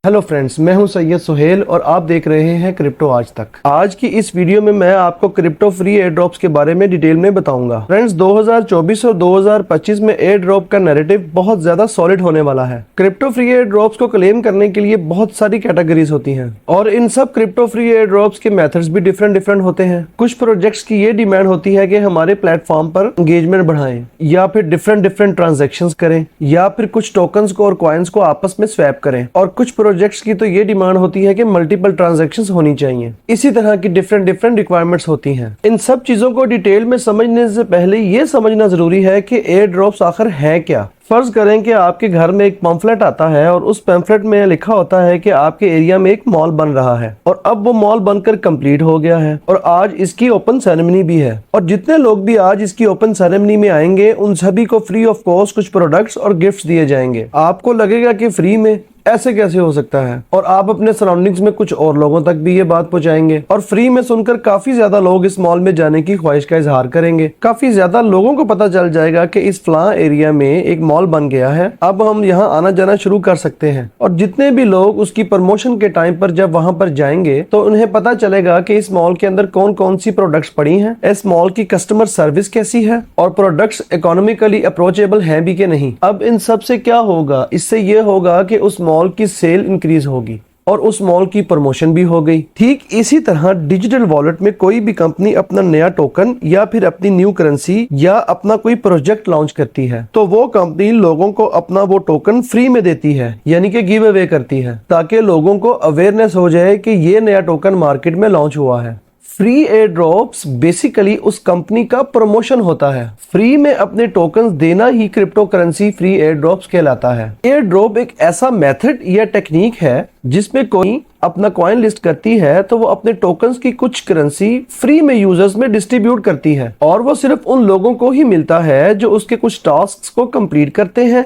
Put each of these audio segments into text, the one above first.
Hello friends, मैं हूं सैयद सुहेल और आप देख रहे हैं क्रिप्टो आज तक। आज की इस वीडियो में मैं आपको क्रिप्टो फ्री एयर ड्रॉप्स के बारे में डिटेल में बताऊंगा। फ्रेंड्स, 2024 और 2025 में एयर ड्रॉप का नैरेटिव बहुत ज्यादा सॉलिड होने वाला है। क्रिप्टो फ्री एयर ड्रॉप्स को क्लेम करने के लिए बहुत सारी कैटेगरीज होती हैं और इन सब क्रिप्टो फ्री एयर ड्रॉप्स के मेथड्स भी डिफरेंट होते हैं। कुछ प्रोजेक्ट्स की ये डिमांड होती है कि हमारे प्लेटफॉर्म पर एंगेजमेंट बढ़ाएं या फिर डिफरेंट ट्रांजेक्शंस करें या फिर कुछ टोकन्स को और कॉइन्स को आपस में स्वैप करें, और कुछ प्रोजेक्ट्स की तो ये डिमांड होती है कि मल्टीपल ट्रांजैक्शंस होनी चाहिए। इसी तरह की डिफरेंट रिक्वायरमेंट्स होती हैं। इन सब चीजों को डिटेल में समझने से पहले ये समझना जरूरी है कि एयर ड्रॉप्स आखिर है क्या। फर्ज करें कि आपके घर में एक पम्फलेट आता है और उस पम्फलेट में लिखा होता है कि आपके एरिया में एक मॉल बन रहा है और अब वो मॉल बनकर कंप्लीट हो गया है और आज इसकी ओपन सेरेमनी भी है, और जितने लोग भी आज इसकी ओपन सेरेमनी में आएंगे उन सभी को फ्री ऑफ कॉस्ट कुछ प्रोडक्ट्स और गिफ्ट्स दिए जाएंगे। आपको लगेगा कि फ्री में ऐसे कैसे हो सकता है, और आप अपने सराउंडिंग्स में कुछ और लोगों तक भी ये बात पहुंचाएंगे और फ्री में सुनकर काफी ज्यादा लोग इस मॉल में जाने की ख्वाहिश का इजहार करेंगे। काफी ज्यादा लोगों को पता चल जाएगा कि इस फलां एरिया में एक मॉल बन गया है, अब हम यहाँ आना जाना शुरू कर सकते हैं। और जितने भी लोग उसकी प्रमोशन के टाइम पर जब वहां पर जाएंगे तो उन्हें पता चलेगा कि इस मॉल के अंदर कौन कौन सी प्रोडक्ट्स पड़ी हैं, इस मॉल की कस्टमर सर्विस कैसी है और प्रोडक्ट्स इकोनॉमिकली अप्रोचेबल हैं भी कि नहीं। अब इन सब से क्या होगा, इससे ये होगा कि उस मॉल की सेल इंक्रीज होगी और उस मॉल की प्रमोशन भी हो गई। ठीक इसी तरह डिजिटल वॉलेट में कोई भी कंपनी अपना नया टोकन या फिर अपनी न्यू करेंसी या अपना कोई प्रोजेक्ट लॉन्च करती है तो वो कंपनी लोगों को अपना वो टोकन फ्री में देती है, यानी कि गिव अवे करती है, ताकि लोगों को अवेयरनेस हो जाए कि ये नया टोकन मार्केट में लॉन्च हुआ है। फ्री एयर ड्रॉप्स बेसिकली उस कंपनी का प्रमोशन होता है। फ्री में अपने टोकन्स देना ही crypto currency free air drops कहलाता है। एयर ड्रॉप एक ऐसा मेथड या टेक्निक है जिसमें कोई अपना कॉइन लिस्ट करती है तो वो अपने टोकन्स की कुछ करेंसी फ्री में यूजर्स में डिस्ट्रीब्यूट करती है, और वो सिर्फ उन लोगों को ही मिलता है जो उसके कुछ टास्क को कंप्लीट करते हैं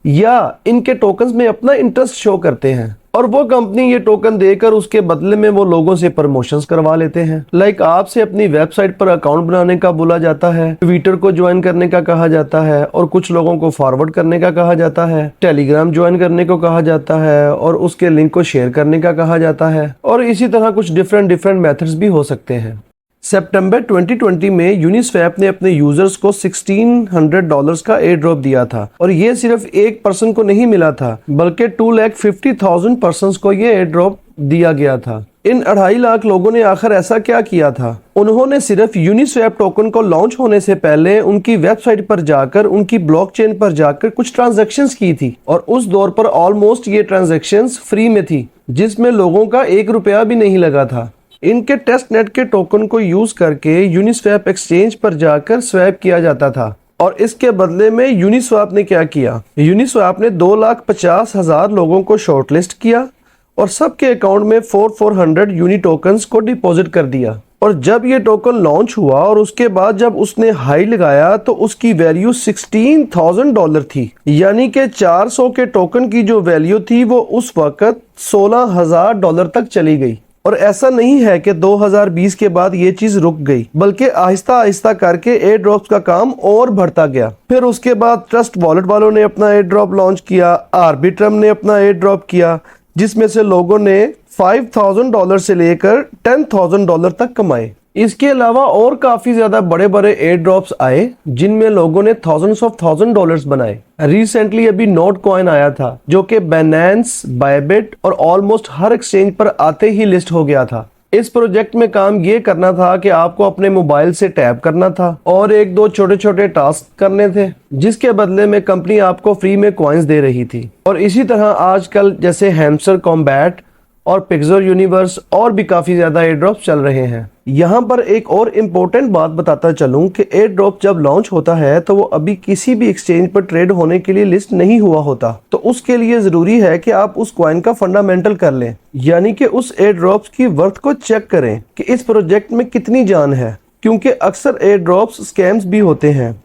या इनके टोकन्स में अपना इंटरेस्ट शो करते हैं, और वो कंपनी ये टोकन देकर उसके बदले में वो लोगों से प्रमोशंस करवा लेते हैं। लाइक आपसे अपनी वेबसाइट पर अकाउंट बनाने का बोला जाता है, ट्विटर को ज्वाइन करने का कहा जाता है और कुछ लोगों को फॉरवर्ड करने का कहा जाता है, टेलीग्राम ज्वाइन करने को कहा जाता है और उसके लिंक को शेयर करने का कहा जाता है, और इसी तरह कुछ डिफरेंट मेथड्स भी हो सकते हैं। सितंबर 2020 में यूनिस्वैप ने अपने यूजर्स को $1600 का एयर ड्रॉप दिया था, और ये सिर्फ एक पर्सन को नहीं मिला था बल्कि 2,50,000 पर्सन को ये एयर ड्रॉप दिया गया था। इन 2.5 लाख लोगों ने आखिर ऐसा क्या किया था? उन्होंने सिर्फ यूनिस्वैप टोकन को लॉन्च होने से पहले उनकी वेबसाइट पर जाकर, उनकी ब्लॉकचेन पर जाकर कुछ ट्रांजैक्शंस की थी, और उस दौर पर ऑलमोस्ट ये ट्रांजैक्शंस फ्री में थी जिसमें लोगों का 1 रुपया भी नहीं लगा था। इनके टेस्ट नेट के टोकन को यूज करके यूनिस्वैप एक्सचेंज पर जाकर स्वैप किया जाता था, और इसके बदले में यूनिस्वैप ने क्या किया? यूनिस्वैप ने 2,50,000 लोगों को शॉर्टलिस्ट किया और सबके अकाउंट में 400 यूनी टोकन्स को डिपॉजिट कर दिया। और जब ये टोकन लॉन्च हुआ और उसके बाद जब उसने हाई लगाया तो उसकी वैल्यू $16,000 थी, यानी कि 400 के टोकन की जो वैल्यू थी वो उस वक्त $16,000 तक चली गई। और ऐसा नहीं है कि 2020 के बाद ये चीज रुक गई, बल्कि आहिस्ता आहिस्ता करके एयर ड्रॉप्स का काम और बढ़ता गया। फिर उसके बाद ट्रस्ट वॉलेट वालों ने अपना एयर ड्रॉप लॉन्च किया, आर्बिट्रम ने अपना एयर ड्रॉप किया, जिसमें से लोगों ने $5,000 से लेकर $10,000 तक कमाए। इसके अलावा और काफी ज्यादा बड़े बड़े एयर ड्रॉप्स आए जिनमें लोगों ने $1000 बनाए। रिसेंटली अभी नोट कॉइन आया था जो कि बाइनेंस, बायबिट और ऑलमोस्ट हर एक्सचेंज पर आते ही लिस्ट हो गया था। इस प्रोजेक्ट में काम ये करना था कि आपको अपने मोबाइल से टैप करना था और 1-2 छोटे टास्क करने थे, जिसके बदले में कंपनी आपको फ्री में कॉइन्स दे रही थी। और इसी तरह आजकल जैसे हैमस्टर कॉम्बैट और पिक्सर यूनिवर्स और भी काफी ज्यादा एयर ड्रॉप चल रहे हैं। यहाँ पर एक और इम्पोर्टेंट बात बताता चलूं कि एयर ड्रॉप जब लॉन्च होता है तो वो अभी किसी भी एक्सचेंज पर ट्रेड होने के लिए लिस्ट नहीं हुआ होता, तो उसके लिए जरूरी है कि आप उस कॉइन का फंडामेंटल कर लें, यानी कि उस एयर ड्रॉप्स की वर्थ को चेक करें कि इस प्रोजेक्ट में कितनी जान है, क्योंकि अक्सर एयर ड्रॉप्स स्कैम्स भी होते हैं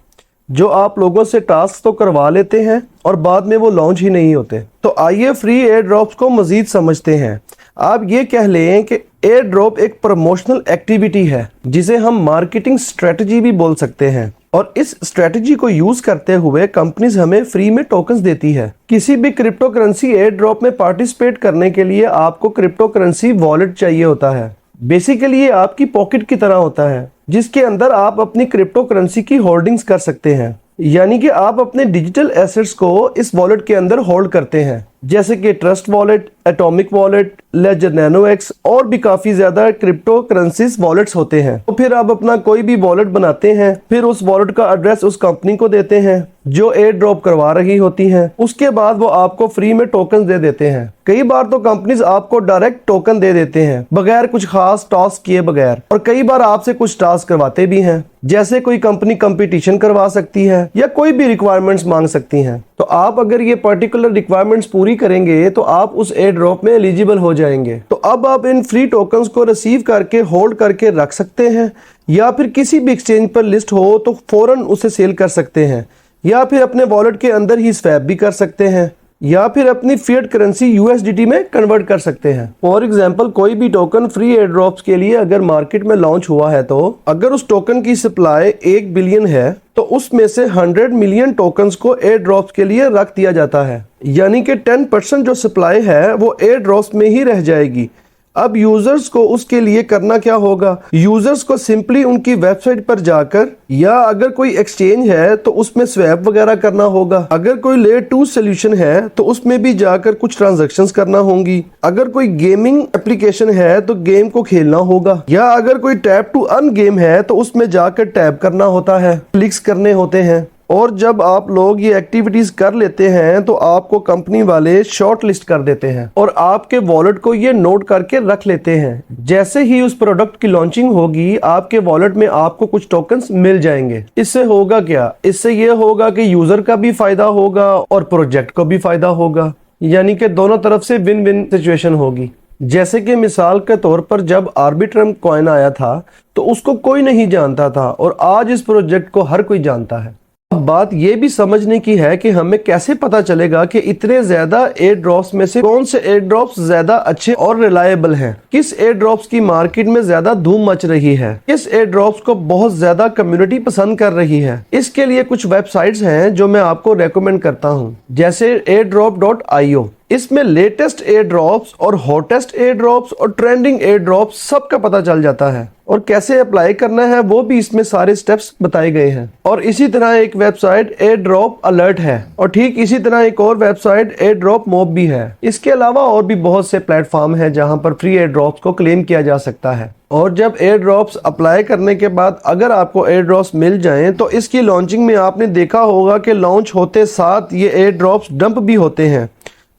जो आप लोगों से टास्क तो करवा लेते हैं और बाद में वो लॉन्च ही नहीं होते। तो आइए फ्री एयर ड्रॉप्स को मजीद समझते हैं। आप ये कह लें कि एयर ड्रॉप एक प्रमोशनल एक्टिविटी है जिसे हम मार्केटिंग स्ट्रेटजी भी बोल सकते हैं, और इस स्ट्रेटजी को यूज करते हुए कंपनीज हमें फ्री में टोकन्स देती है। किसी भी क्रिप्टो करेंसी एयर ड्रॉप में पार्टिसिपेट करने के लिए आपको क्रिप्टो करेंसी वॉलेट चाहिए होता है। बेसिकली ये आपकी पॉकेट की तरह होता है जिसके अंदर आप अपनी क्रिप्टो करेंसी की होल्डिंग्स कर सकते हैं, यानी कि आप अपने डिजिटल एसेट्स को इस वॉलेट के अंदर होल्ड करते हैं, जैसे कि Trust Wallet, Atomic Wallet, Ledger Nano X और भी काफी ज्यादा क्रिप्टो करेंसीज वॉलेट्स होते हैं। तो फिर आप अपना कोई भी वॉलेट बनाते हैं, फिर उस वॉलेट का एड्रेस उस कंपनी को देते हैं जो एयर ड्रॉप करवा रही होती हैं। उसके बाद वो आपको फ्री में टोकन दे देते हैं। कई बार तो कंपनीज आपको डायरेक्ट टोकन दे देते हैं बगैर कुछ खास टास्क किए बगैर, और कई बार आपसे कुछ टास्क करवाते भी हैं, जैसे कोई कंपनी कंपटीशन करवा सकती है या कोई भी रिक्वायरमेंट्स मांग सकती हैं। तो आप अगर ये पर्टिकुलर रिक्वायरमेंट्स पूरी करेंगे तो आप उस एयर ड्रॉप में एलिजिबल हो जाएंगे। तो अब आप इन फ्री टोकन्स को रिसीव करके होल्ड करके रख सकते हैं, या फिर किसी भी एक्सचेंज पर लिस्ट हो तो फौरन उसे सेल कर सकते हैं, या फिर अपने वॉलेट के अंदर ही स्वैप भी कर सकते हैं, या फिर अपनी फिएट करेंसी USDT में कन्वर्ट कर सकते हैं। फॉर एग्जांपल कोई भी टोकन फ्री एयर ड्रॉप्स के लिए अगर मार्केट में लॉन्च हुआ है तो अगर उस टोकन की सप्लाई 1 बिलियन है तो उसमें से 100 मिलियन टोकन्स को एयर ड्रॉप्स के लिए रख दिया जाता है, यानी कि 10% जो सप्लाई है वो एयर ड्रॉप्स में ही रह जाएगी। अब यूजर्स को उसके लिए करना क्या होगा? यूजर्स को सिंपली उनकी वेबसाइट पर जाकर, या अगर कोई एक्सचेंज है तो उसमें स्वैप वगैरह करना होगा, अगर कोई लेयर 2 सोल्यूशन है तो उसमें भी जाकर कुछ ट्रांजैक्शंस करना होंगी, अगर कोई गेमिंग एप्लीकेशन है तो गेम को खेलना होगा, या अगर कोई टैप टू अर्न गेम है तो उसमें जाकर टैप करना होता है, क्लिक्स करने होते हैं। और जब आप लोग ये एक्टिविटीज कर लेते हैं तो आपको कंपनी वाले शॉर्ट लिस्ट कर देते हैं और आपके वॉलेट को ये नोट करके रख लेते हैं। जैसे ही उस प्रोडक्ट की लॉन्चिंग होगी आपके वॉलेट में आपको कुछ टोकन्स मिल जाएंगे। इससे होगा क्या? इससे ये होगा कि यूजर का भी फायदा होगा और प्रोजेक्ट को भी फायदा होगा, यानी कि दोनों तरफ से विन विन सिचुएशन होगी। जैसे कि मिसाल के तौर पर जब आर्बिट्रम कॉइन आया था तो उसको कोई नहीं जानता था और आज इस प्रोजेक्ट को हर कोई जानता है। अब बात यह भी समझने की है कि हमें कैसे पता चलेगा कि इतने ज्यादा एयर ड्रॉप्स में से कौन से एयर ड्रॉप्स ज्यादा अच्छे और रिलायबल हैं, किस एयर ड्रॉप्स की मार्केट में ज्यादा धूम मच रही है, किस एयर ड्रॉप्स को बहुत ज्यादा कम्युनिटी पसंद कर रही है। इसके लिए कुछ वेबसाइट्स हैं जो मैं आपको रेकमेंड करता हूँ, जैसे airdrop.io। इसमें लेटेस्ट एयर ड्रॉप्स और हॉटेस्ट एयर ड्रॉप्स और ट्रेंडिंग एयर ड्रॉप्स सबका पता चल जाता है, और कैसे अप्लाई करना है वो भी इसमें सारे स्टेप्स बताए गए हैं। और इसी तरह एक वेबसाइट एयर ड्रॉप अलर्ट है, और ठीक इसी तरह एक और वेबसाइट एयर ड्रॉप मॉब भी है। इसके अलावा और भी बहुत से प्लेटफॉर्म हैं जहां पर फ्री एयर ड्रॉप्स को क्लेम किया जा सकता है। और जब एयर ड्रॉप्स अप्लाई करने के बाद अगर आपको एयर ड्रॉप्स मिल जाएं तो इसकी लॉन्चिंग में आपने देखा होगा कि लॉन्च होते साथ ये एयर ड्रॉप्स डंप भी होते हैं।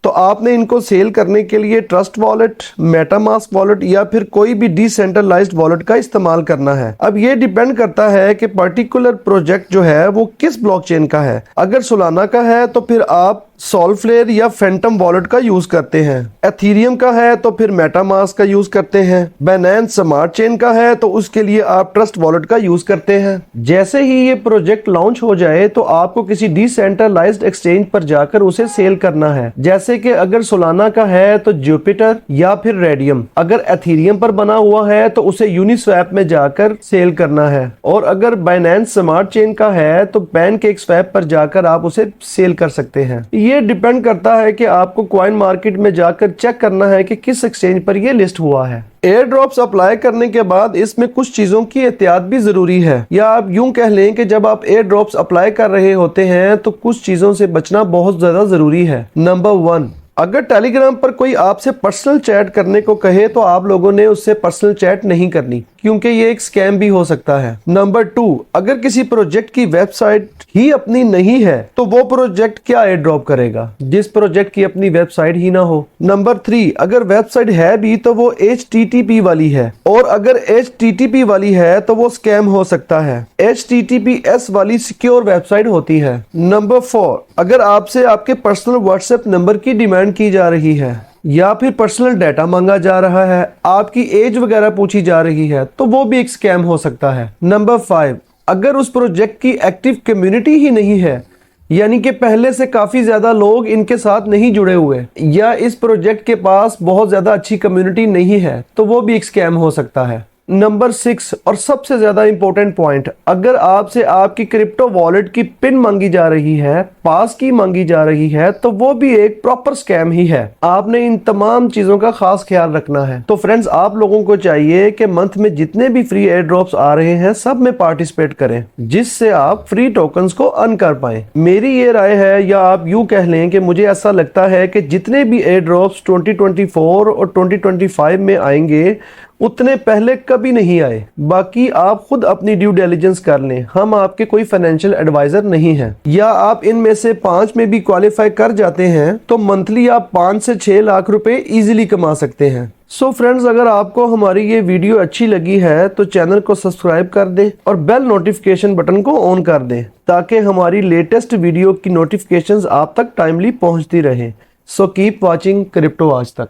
तो आपने इनको सेल करने के लिए ट्रस्ट वॉलेट, मेटामास्क वॉलेट या फिर कोई भी डिसेंट्रलाइज्ड वॉलेट का इस्तेमाल करना है। अब ये डिपेंड करता है कि पर्टिकुलर प्रोजेक्ट जो है वो किस ब्लॉकचेन का है। अगर सोलाना का है तो फिर आप सॉल्फ्लेयर या फैंटम वॉलेट का यूज करते हैं, एथीरियम का है तो फिर मेटामास्क का यूज करते हैं, बाइनेंस स्मार्ट चेन का है तो उसके लिए आप ट्रस्ट वॉलेट का यूज करते हैं। जैसे ही ये प्रोजेक्ट लॉन्च हो जाए तो आपको किसी डिसेंट्रलाइज्ड एक्सचेंज पर जाकर उसे सेल करना है। जैसे कि अगर सोलाना का है तो जुपिटर या फिर रेडियम, अगर एथीरियम पर बना हुआ है तो उसे यूनिस्वैप में जाकर सेल करना है, और अगर बाइनेंस स्मार्ट चेन का है तो पैनकेक स्वैप पर जाकर आप उसे सेल कर सकते हैं। ये डिपेंड करता है कि आपको कॉइन मार्केट में जाकर चेक करना है कि किस एक्सचेंज पर ये लिस्ट हुआ है। एयर ड्रॉप्स अप्लाई करने के बाद इसमें कुछ चीजों की एहतियात भी जरूरी है, या आप यूं कह लें कि जब आप एयर ड्रॉप्स अप्लाई कर रहे होते हैं तो कुछ चीजों से बचना बहुत ज्यादा जरूरी है। नंबर 1, अगर टेलीग्राम पर कोई आपसे पर्सनल चैट करने को कहे तो आप लोगों ने उससे पर्सनल चैट नहीं करनी, क्योंकि ये एक स्कैम भी हो सकता है। नंबर 2, अगर किसी प्रोजेक्ट की वेबसाइट ही अपनी नहीं है तो वो प्रोजेक्ट क्या एयर ड्रॉप करेगा जिस प्रोजेक्ट की अपनी वेबसाइट ही ना हो। नंबर 3, अगर वेबसाइट है भी तो वो HTTP वाली है, और अगर HTTP वाली है तो वो स्कैम हो सकता है। HTTPS वाली सिक्योर वेबसाइट होती है। नंबर 4, अगर आपसे आपके पर्सनल व्हाट्सएप नंबर की डिमांड की जा रही है या फिर पर्सनल डाटा मांगा जा रहा है, आपकी एज वगैरह पूछी जा रही है, तो वो भी एक स्कैम हो सकता है। नंबर 5, अगर उस प्रोजेक्ट की एक्टिव कम्युनिटी ही नहीं है यानी कि पहले से काफी ज्यादा लोग इनके साथ नहीं जुड़े हुए या इस प्रोजेक्ट के पास बहुत ज्यादा अच्छी कम्युनिटी नहीं है, तो वो भी एक स्कैम हो सकता है। नंबर 6 और सबसे ज्यादा इंपॉर्टेंट पॉइंट, अगर आपसे आपकी क्रिप्टो वॉलेट की पिन मांगी जा रही है, पास की मांगी जा रही है, तो वो भी एक प्रॉपर स्कैम ही है। आपने इन तमाम चीजों का खास ख्याल रखना है। तो फ्रेंड्स, आप लोगों को चाहिए कि मंथ में जितने भी फ्री एयर ड्रॉप्स आ रहे हैं सब में पार्टिसिपेट करें, जिससे आप फ्री टोकन्स को अर्न कर पाए। मेरी ये राय है, या आप यूं कह लें कि मुझे ऐसा लगता है कि जितने भी एयर ड्रॉप्स 2024 और 2025 में आएंगे उतने पहले कभी नहीं आए। बाकी आप खुद अपनी ड्यू डिलिजेंस कर लें, हम आपके कोई फाइनेंशियल एडवाइजर नहीं हैं। या आप इनमें से 5 में भी क्वालिफाई कर जाते हैं तो मंथली आप 5 से 6 लाख रुपए इजीली कमा सकते हैं। सो फ्रेंड्स, अगर आपको हमारी ये वीडियो अच्छी लगी है तो चैनल को सब्सक्राइब कर दें और बेल नोटिफिकेशन बटन को ऑन कर दें, ताकि हमारी लेटेस्ट वीडियो की नोटिफिकेशंस आप तक टाइमली पहुंचती रहें। सो कीप वॉचिंग क्रिप्टो आज तक।